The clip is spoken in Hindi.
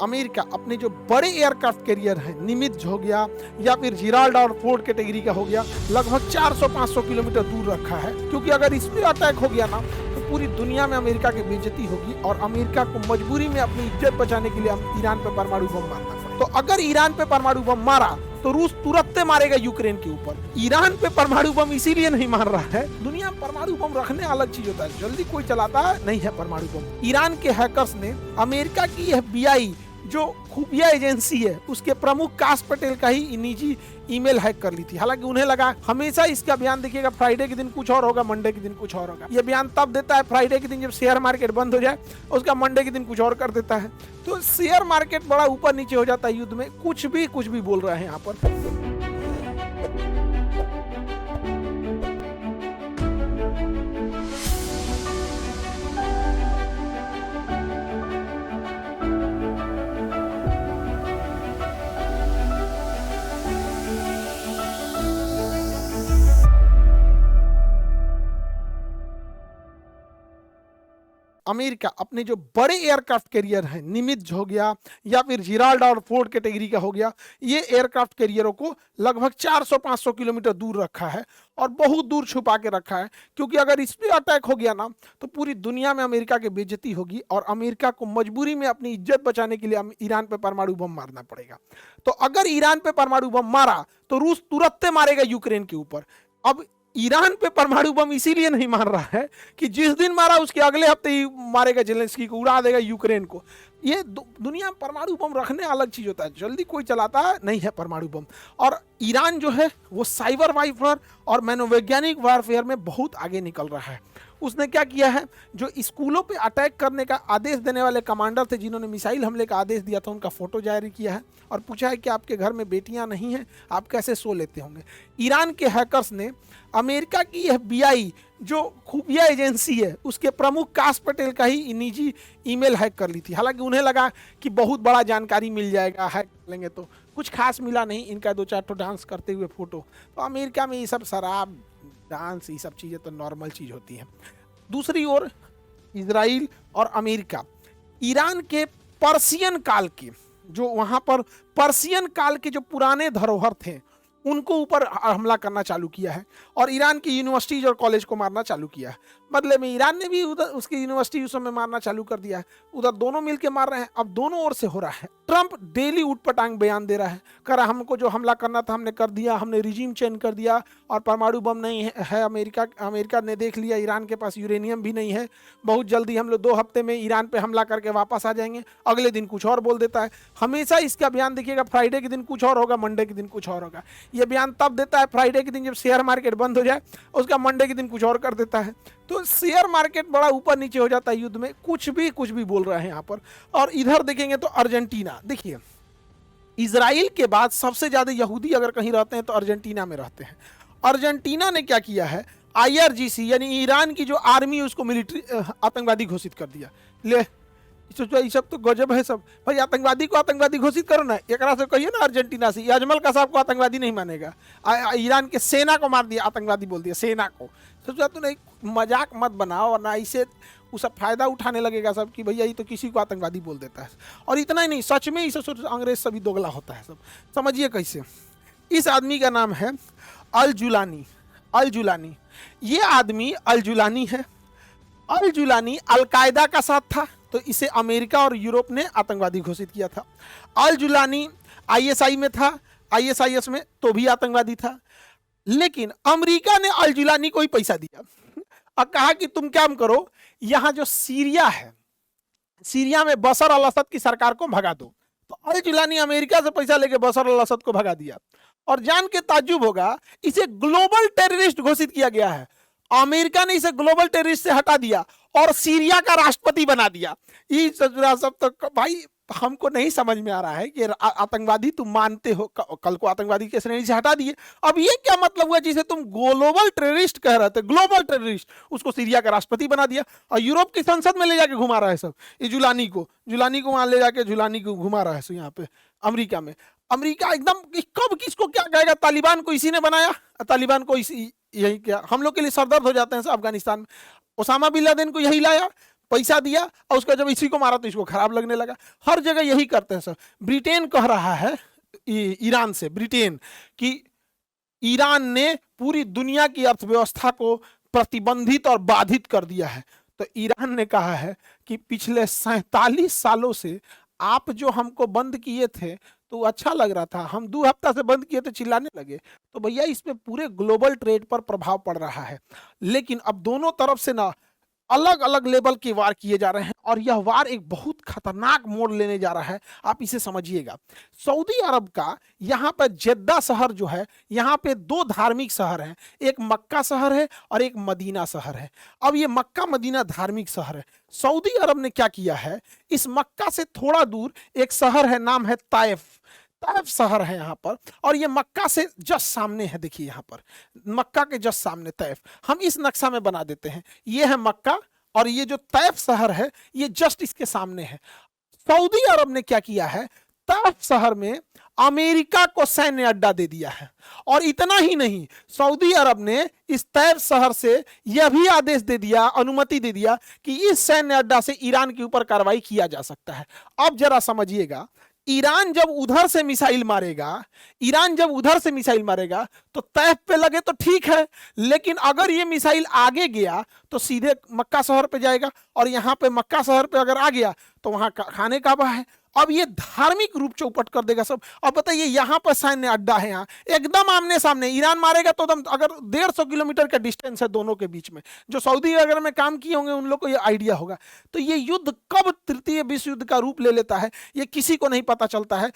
अमेरिका अपने जो बड़े एयरक्राफ्ट कैरियर हैं, निमित्ज हो गया या फिर जिराल्ड और फोर्ड कैटेगरी का हो गया, लगभग 400-500 किलोमीटर दूर रखा है, क्योंकि अगर इस पे अटैक हो गया ना तो पूरी दुनिया में अमेरिका की बेइज्जती होगी और अमेरिका को मजबूरी में अपनी इज्जत बचाने के लिए ईरान पे परमाणु बम मारना पड़ेगा। तो अगर ईरान पे परमाणु बम मारा तो रूस तुरंत मारेगा यूक्रेन के ऊपर। ईरान पे परमाणु बम इसीलिए नहीं मार रहा है, दुनिया में परमाणु बम रखने अलग चीज होता है, जल्दी कोई चलाता नहीं है परमाणु बम। ईरान के हैकर्स ने अमेरिका की FBI जो खुफिया एजेंसी है उसके प्रमुख काश पटेल का ही निजी ईमेल हैक कर ली थी। हालांकि उन्हें लगा, हमेशा इसका बयान देखिएगा, फ्राइडे के दिन कुछ और होगा, मंडे के दिन कुछ और होगा। ये बयान तब देता है फ्राइडे के दिन जब शेयर मार्केट बंद हो जाए, उसका मंडे के दिन कुछ और कर देता है। तो शेयर मार्केट बड़ा ऊपर नीचे हो जाता है युद्ध में, कुछ भी बोल रहे हैं यहाँ पर। अमेरिका अपने जो बड़े एयरक्राफ्ट कैरियर हैं, निमित्ज हो गया या फिर जिराल्ड और फोर्ड कैटेगरी का हो गया, ये एयरक्राफ्ट कैरियरों को लगभग 400-500 किलोमीटर दूर रखा है और बहुत दूर छुपा के रखा है, क्योंकि अगर इस पे अटैक हो गया ना तो पूरी दुनिया में अमेरिका की बेइज्जती होगी और अमेरिका को मजबूरी में अपनी इज्जत बचाने के लिए ईरान पे परमाणु बम मारना पड़ेगा। तो अगर ईरान पे परमाणु बम मारा तो रूस तुरंत मारेगा यूक्रेन के ऊपर। अब ईरान पे परमाणु बम इसीलिए नहीं मार रहा है कि जिस दिन मारा उसके अगले हफ्ते ही मारेगा, जेलेंस्की को उड़ा देगा, यूक्रेन को। ये दुनिया में परमाणु बम रखने अलग चीज होता है, जल्दी कोई चलाता नहीं है परमाणु बम। और ईरान जो है वो साइबर वारफेयर और मनोवैज्ञानिक वारफेयर में बहुत आगे निकल रहा है। उसने क्या किया है, जो स्कूलों पे अटैक करने का आदेश देने वाले कमांडर थे जिन्होंने मिसाइल हमले का आदेश दिया था, उनका फोटो जारी किया है और पूछा है कि आपके घर में बेटियां नहीं हैं, आप कैसे सो लेते होंगे। ईरान के हैकर्स ने अमेरिका की FBI जो खुफिया एजेंसी है उसके प्रमुख काश पटेल का ही निजी ईमेल हैक कर ली थी। हालांकि उन्हें लगा कि बहुत बड़ा जानकारी मिल जाएगा, हैक कर लेंगे तो कुछ खास मिला नहीं, इनका 2-4 तो डांस करते हुए फोटो। तो अमेरिका में ये सब शराब, डांस, ये सब चीज़ें तो नॉर्मल चीज़ होती है। दूसरी ओर इजराइल और अमेरिका ईरान के पर्शियन काल के, जो वहाँ पर पर्शियन काल के जो पुराने धरोहर थे उनको ऊपर हमला करना चालू किया है और ईरान की यूनिवर्सिटीज और कॉलेज को मारना चालू किया है। बदले में ईरान ने भी उधर उसकी यूनिवर्सिटी उस समय मारना चालू कर दिया है। उधर दोनों मिलकर मार रहे हैं। अब दोनों ओर से हो रहा है। ट्रंप डेली उठपटांग बयान दे रहा है, कह रहा हमको जो हमला करना था हमने कर दिया, हमने रिजीम चेंज कर दिया और परमाणु बम नहीं है। अमेरिका ने देख लिया ईरान के पास यूरेनियम भी नहीं है, बहुत जल्दी हम लोग 2 हफ्ते में ईरान पे हमला करके वापस आ जाएंगे। अगले दिन कुछ और बोल देता है। हमेशा इसका बयान देखिएगा, फ्राइडे के दिन कुछ और होगा, मंडे के दिन कुछ और होगा। ये बयान तब देता है फ्राइडे के दिन जब शेयर मार्केट बंद हो जाए, उसका मंडे के दिन कुछ और कर देता है। तो शेयर मार्केट बड़ा ऊपर नीचे हो जाता है युद्ध में, कुछ भी बोल रहे हैं यहाँ पर। और इधर देखेंगे तो अर्जेंटीना, देखिए इजराइल के बाद सबसे ज्यादा यहूदी अगर कहीं रहते हैं तो अर्जेंटीना में रहते हैं। अर्जेंटीना ने क्या किया है, IRGC यानी ईरान की जो आर्मी उसको मिलिट्री आतंकवादी घोषित कर दिया। ले ये सब तो गजब है सब भाई, आतंकवादी को आतंकवादी घोषित करो ना, एक से कहिए ना अर्जेंटीना से, अजमल कसाब को आतंकवादी नहीं मानेगा। ईरान के सेना को मार दिया, आतंकवादी बोल दिया सेना को। सोचा तो नहीं, मजाक मत बनाओ, वरना इसे वो सब फायदा उठाने लगेगा सब कि भैया ये तो किसी को आतंकवादी बोल देता है। और इतना ही नहीं, सच में इसे अंग्रेज सभी दोगला होता है सब। समझिए कैसे। इस आदमी का नाम है अल जुलानी। ये आदमी अल जुलानी है। अल जुलानी अलकायदा का साथ था, तो इसे अमेरिका और यूरोप ने आतंकवादी घोषित किया था। अल जुलानी ISI में था, ISIS में तो भी आतंकवादी था। लेकिन अमेरिका ने अल जुलानी को ही पैसा दिया और कहा कि तुम क्या करो, यहां जो सीरिया है, सीरिया में बशर अल असद की सरकार को भगा दो। तो अल जुलानी अमेरिका से पैसा लेके बशर अल असद को भगा दिया। और जान के ताज्जुब होगा, इसे ग्लोबल टेररिस्ट घोषित किया गया है। अमेरिका ने इसे ग्लोबल टेररिस्ट से हटा दिया और सीरिया का राष्ट्रपति बना दिया। ये सब तो भाई हमको नहीं समझ में आ रहा है कि आतंकवादी तुम मानते हो, कल को आतंकवादी के श्रेणी से हटा दिए। अब ये क्या मतलब हुआ, जिसे तुम ग्लोबल टेररिस्ट कह रहे थे, ग्लोबल टेररिस्ट, उसको सीरिया का राष्ट्रपति बना दिया और यूरोप की संसद में ले जाके घुमा रहा है सब। ये जुलानी को वहां ले जाके जुलानी को घुमा रहा है यहाँ पे अमेरिका में। अमेरिका एकदम कब किसको क्या कहेगा, तालिबान को इसी ने बनाया, तालिबान को इसी यही क्या हम लोग के लिए सरदर्द हो जाते हैं अफगानिस्तान में। ओसामा बिन लादेन को यही लाया, पैसा दिया और उसका जब इसी को मारा तो इसको खराब लगने लगा। हर जगह यही करते हैं सब। ब्रिटेन कह रहा है ईरान से, ब्रिटेन कि ईरान ने पूरी दुनिया की अर्थव्यवस्था को प्रतिबंधित और बाधित कर दिया है। तो ईरान ने कहा है कि पिछले 47 सालों से आप जो हमको बंद किए थे तो अच्छा लग रहा था, हम 2 हफ्ता से बंद किए तो चिल्लाने लगे। तो भैया इस पे पूरे ग्लोबल ट्रेड पर प्रभाव पड़ रहा है। लेकिन अब दोनों तरफ से ना अलग अलग लेवल के वार किए जा रहे हैं और यह वार एक बहुत खतरनाक मोड़ लेने जा रहा है। आप इसे समझिएगा। सऊदी अरब का यहाँ पर जेद्दा शहर जो है, यहाँ पे 2 धार्मिक शहर हैं, एक मक्का शहर है और एक मदीना शहर है। अब ये मक्का मदीना धार्मिक शहर है। सऊदी अरब ने क्या किया है, इस मक्का से थोड़ा दूर एक शहर है, नाम है ताइफ। ताइफ शहर है यहाँ पर, और ये मक्का से जस्ट सामने है। देखिए यहाँ पर मक्का के जस्ट सामने ताइफ, हम इस नक्शा में बना देते हैं। ये है मक्का और ये जो ताइफ शहर है ये जस्ट इसके सामने है। सऊदी अरब ने क्या किया है, ताइफ शहर में अमेरिका को सैन्य अड्डा दे दिया है। और इतना ही नहीं, सऊदी अरब ने इस ताइफ शहर से यह भी आदेश दे दिया, अनुमति दे दिया कि इस सैन्य अड्डा से ईरान के ऊपर कार्रवाई किया जा सकता है। अब जरा समझिएगा, ईरान जब उधर से मिसाइल मारेगा, ईरान जब उधर से मिसाइल मारेगा तो तैफ पे लगे तो ठीक है, लेकिन अगर ये मिसाइल आगे गया तो सीधे मक्का शहर पे जाएगा, और यहाँ पे मक्का शहर पे अगर आ गया तो वहां खाने काबा है। अब ये धार्मिक रूप चौपट कर देगा सब। अब बताइए, यहाँ पर सैन्य अड्डा है, यहाँ एकदम आमने सामने ईरान मारेगा तो एकदम, अगर 150 किलोमीटर का डिस्टेंस है दोनों के बीच में, जो सऊदी वगैरह में काम किए होंगे उन लोग को ये आइडिया होगा। तो ये युद्ध कब तृतीय विश्व युद्ध का रूप ले लेता है ये किसी को नहीं पता चलता है।